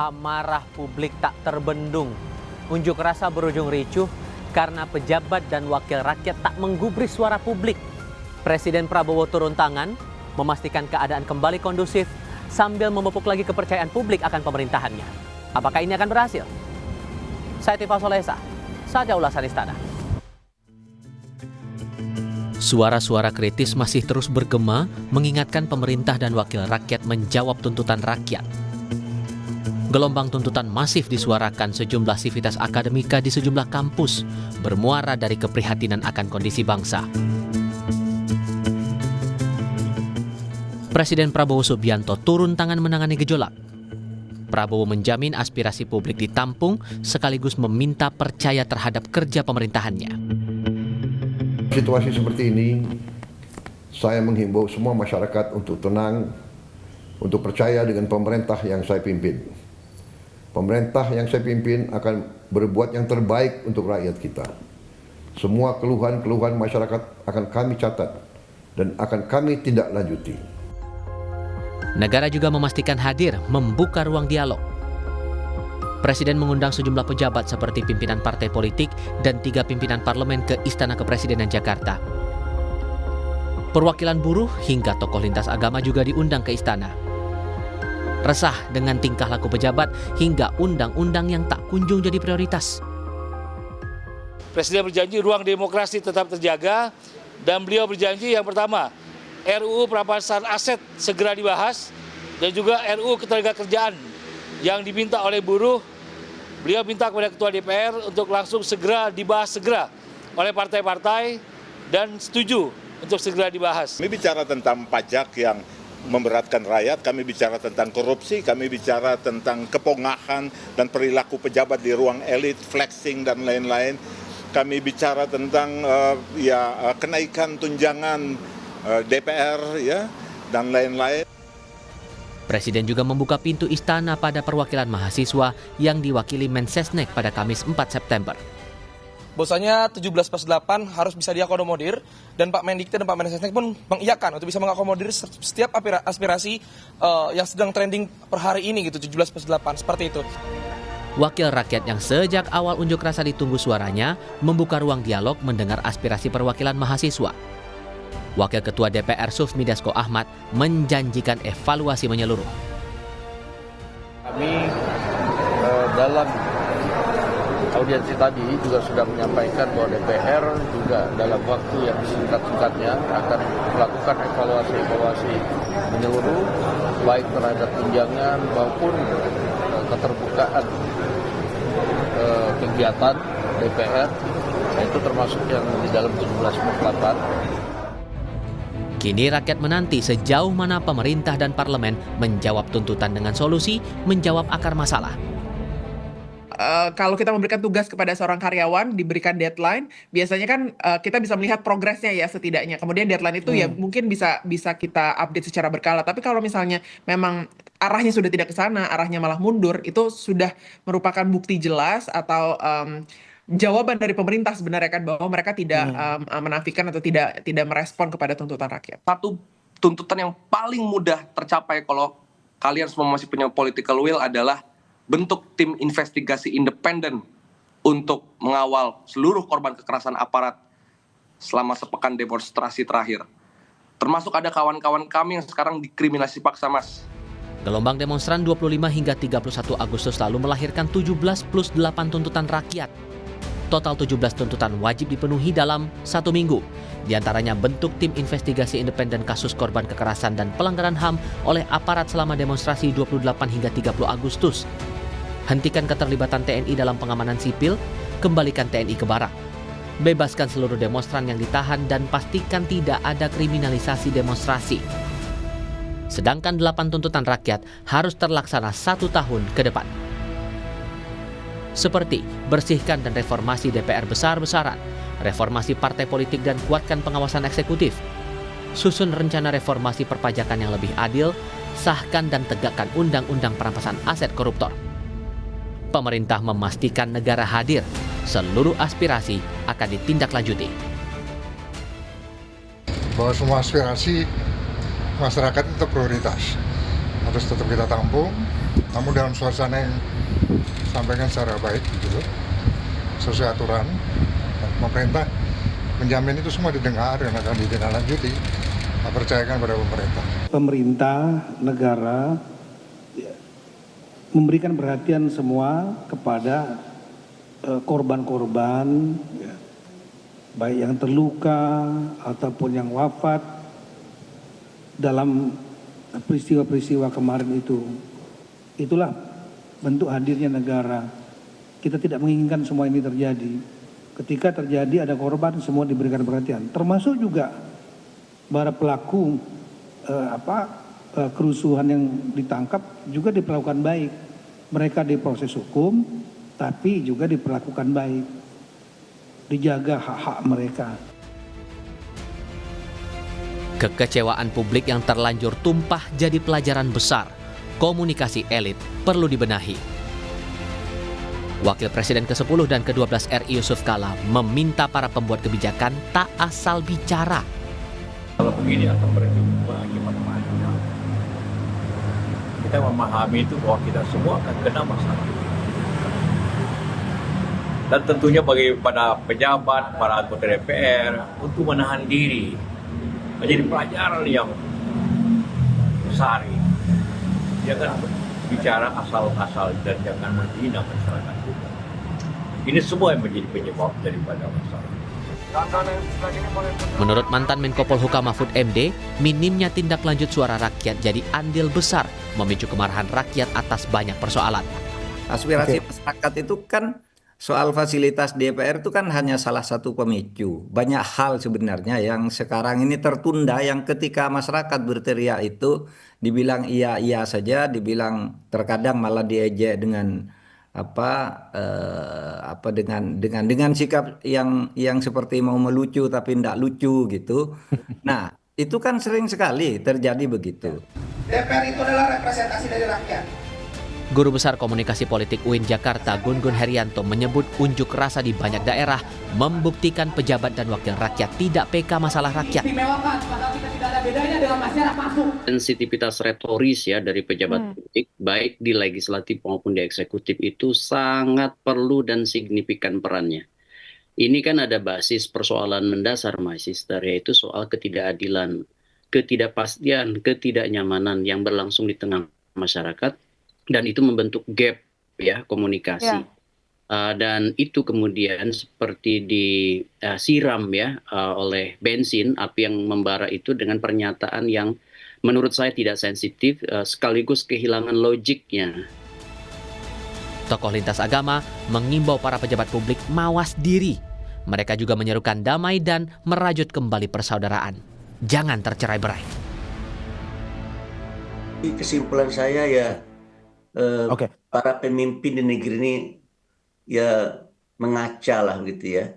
Amarah publik tak terbendung. Unjuk rasa berujung ricuh karena pejabat dan wakil rakyat tak menggubris suara publik. Presiden Prabowo turun tangan, memastikan keadaan kembali kondusif sambil memupuk lagi kepercayaan publik akan pemerintahannya. Apakah ini akan berhasil? Saya Tifal Solesa, saja ulasan Istana. Suara-suara kritis masih terus bergema mengingatkan pemerintah dan wakil rakyat menjawab tuntutan rakyat. Gelombang tuntutan masif disuarakan sejumlah sivitas akademika di sejumlah kampus, bermuara dari keprihatinan akan kondisi bangsa. Presiden Prabowo Subianto turun tangan menangani gejolak. Prabowo menjamin aspirasi publik ditampung sekaligus meminta percaya terhadap kerja pemerintahannya. Situasi seperti ini, saya menghimbau semua masyarakat untuk tenang, untuk percaya dengan pemerintah yang saya pimpin. Pemerintah yang saya pimpin akan berbuat yang terbaik untuk rakyat kita. Semua keluhan-keluhan masyarakat akan kami catat dan akan kami tindak lanjuti. Negara juga memastikan hadir membuka ruang dialog. Presiden mengundang sejumlah pejabat seperti pimpinan partai politik dan 3 pimpinan parlemen ke Istana Kepresidenan Jakarta. Perwakilan buruh hingga tokoh lintas agama juga diundang ke istana. Resah dengan tingkah laku pejabat hingga undang-undang yang tak kunjung jadi prioritas. Presiden berjanji ruang demokrasi tetap terjaga dan beliau berjanji yang pertama, RUU perampasan aset segera dibahas dan juga RUU ketenagakerjaan yang diminta oleh buruh. Beliau minta kepada Ketua DPR untuk langsung segera dibahas oleh partai-partai dan setuju untuk segera dibahas. Kami bicara tentang pajak yang memberatkan rakyat, kami bicara tentang korupsi, kami bicara tentang kepongahan dan perilaku pejabat di ruang elit, flexing dan lain-lain. Kami bicara tentang kenaikan tunjangan DPR dan lain-lain. Presiden juga membuka pintu istana pada perwakilan mahasiswa yang diwakili Mensesnek pada Kamis 4 September. Bahwasanya 17+8 harus bisa diakomodir dan Pak Mendikti dan Pak Mensesnek pun mengiyakan untuk bisa mengakomodir setiap aspirasi yang sedang trending per hari ini gitu, 17+8 seperti itu. Wakil rakyat yang sejak awal unjuk rasa ditunggu suaranya membuka ruang dialog mendengar aspirasi perwakilan mahasiswa. Wakil Ketua DPR Sufmi Dasko Ahmad menjanjikan evaluasi menyeluruh. Kami dalam audiensi tadi juga sudah menyampaikan bahwa DPR juga dalam waktu yang singkat-singkatnya akan melakukan evaluasi menyeluruh baik terhadap tunjangan maupun keterbukaan kegiatan DPR, itu termasuk yang di dalam 17+8. Kini rakyat menanti sejauh mana pemerintah dan parlemen menjawab tuntutan dengan solusi, menjawab akar masalah. Kalau kita memberikan tugas kepada seorang karyawan, diberikan deadline, biasanya kan kita bisa melihat progresnya ya setidaknya. Kemudian deadline itu ya mungkin bisa kita update secara berkala. Tapi kalau misalnya memang arahnya sudah tidak ke sana, arahnya malah mundur, itu sudah merupakan bukti jelas atau jawaban dari pemerintah sebenarnya kan bahwa mereka tidak menafikan atau tidak merespon kepada tuntutan rakyat. Satu tuntutan yang paling mudah tercapai kalau kalian semua masih punya political will adalah bentuk tim investigasi independen untuk mengawal seluruh korban kekerasan aparat selama sepekan demonstrasi terakhir. Termasuk ada kawan-kawan kami yang sekarang dikriminalisasi paksa, Mas. Gelombang demonstran 25 hingga 31 Agustus lalu melahirkan 17+8 tuntutan rakyat. Total 17 tuntutan wajib dipenuhi dalam 1 minggu. Di antaranya bentuk tim investigasi independen kasus korban kekerasan dan pelanggaran HAM oleh aparat selama demonstrasi 28 hingga 30 Agustus. Hentikan keterlibatan TNI dalam pengamanan sipil, kembalikan TNI ke barak. Bebaskan seluruh demonstran yang ditahan dan pastikan tidak ada kriminalisasi demonstrasi. Sedangkan 8 tuntutan rakyat harus terlaksana 1 tahun ke depan. Seperti bersihkan dan reformasi DPR besar-besaran, reformasi partai politik dan kuatkan pengawasan eksekutif, susun rencana reformasi perpajakan yang lebih adil, sahkan dan tegakkan undang-undang perampasan aset koruptor. Pemerintah memastikan negara hadir, seluruh aspirasi akan ditindaklanjuti. Bahwa semua aspirasi masyarakat itu prioritas, harus tetap kita tampung, namun dalam suasana yang sampaikan secara baik gitu, sesuai aturan. Dan pemerintah menjamin itu semua didengar dan akan ditindaklanjuti. Percayakan pada pemerintah. Pemerintah, negara memberikan perhatian semua kepada korban-korban, baik yang terluka ataupun yang wafat dalam peristiwa-peristiwa kemarin itu. Itulah bentuk hadirnya negara. Kita tidak menginginkan semua ini terjadi. Ketika terjadi ada korban, semua diberikan perhatian. Termasuk juga para pelaku kerusuhan yang ditangkap juga diperlakukan baik. Mereka diproses hukum, tapi juga diperlakukan baik. Dijaga hak-hak mereka. Kekecewaan publik yang terlanjur tumpah jadi pelajaran besar. Komunikasi elit perlu dibenahi. Wakil Presiden ke-10 dan ke-12 RI Yusuf Kala meminta para pembuat kebijakan tak asal bicara. Kalau begini akan berjumpa gimana-mana. Kita memahami itu bahwa kita semua akan kena masalah. Dan tentunya bagi pada pejabat, para anggota DPR untuk menahan diri. Menjadi pelajaran yang besar. Jangan bicara asal-asal dan jangan menghina masyarakat juga. Ini semua yang menjadi penyebab daripada masalah. Menurut mantan Menko Polhukam Mahfud MD, minimnya tindak lanjut suara rakyat jadi andil besar memicu kemarahan rakyat atas banyak persoalan. Aspirasi masyarakat itu kan soal fasilitas DPR itu kan hanya salah satu pemicu. Banyak hal sebenarnya yang sekarang ini tertunda, yang ketika masyarakat berteriak itu dibilang iya saja, dibilang terkadang malah diejek dengan dengan sikap yang seperti mau melucu tapi tidak lucu gitu. Nah, itu kan sering sekali terjadi begitu. DPR itu adalah representasi dari rakyat. Guru Besar Komunikasi Politik UIN Jakarta Gun Gun Herianto menyebut unjuk rasa di banyak daerah membuktikan pejabat dan wakil rakyat tidak peka masalah rakyat. Sensitivitas retoris ya dari pejabat politik baik di legislatif maupun di eksekutif itu sangat perlu dan signifikan perannya. Ini kan ada basis persoalan mendasar Magister, yaitu soal ketidakadilan, ketidakpastian, ketidaknyamanan yang berlangsung di tengah masyarakat. Dan itu membentuk gap ya komunikasi. Dan itu kemudian seperti disiram ya oleh bensin, api yang membara itu dengan pernyataan yang menurut saya tidak sensitif sekaligus kehilangan logiknya. Tokoh lintas agama mengimbau para pejabat publik mawas diri. Mereka juga menyerukan damai dan merajut kembali persaudaraan. Jangan tercerai-berai. Kesimpulan saya ya para pemimpin di negeri ini ya mengaca lah gitu ya.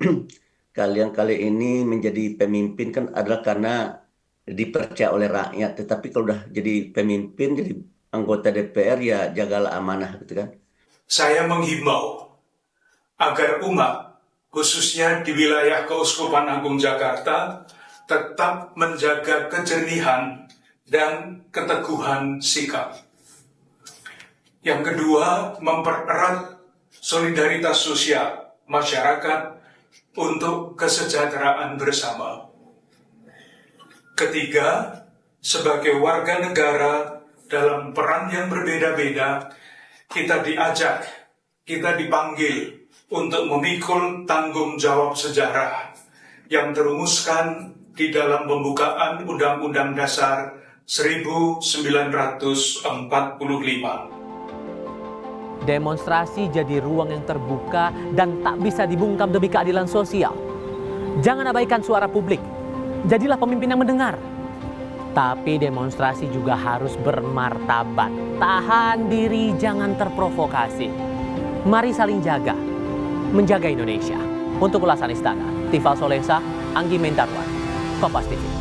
Kalian kali ini menjadi pemimpin kan adalah karena dipercaya oleh rakyat. Tetapi kalau udah jadi pemimpin, jadi anggota DPR ya jagalah amanah gitu kan. Saya menghimbau agar umat khususnya di wilayah Keuskupan Agung Jakarta tetap menjaga kejernihan dan keteguhan sikap. Yang kedua, mempererat solidaritas sosial masyarakat untuk kesejahteraan bersama. Ketiga, sebagai warga negara dalam peran yang berbeda-beda, kita diajak, kita dipanggil untuk memikul tanggung jawab sejarah yang terumuskan di dalam pembukaan Undang-Undang Dasar 1945. Demonstrasi jadi ruang yang terbuka dan tak bisa dibungkam demi keadilan sosial. Jangan abaikan suara publik. Jadilah pemimpin yang mendengar. Tapi demonstrasi juga harus bermartabat. Tahan diri, jangan terprovokasi. Mari saling jaga. Menjaga Indonesia. Untuk ulasan Istana, Tifal Solesa, Anggi Mentarwan, Kompas TV.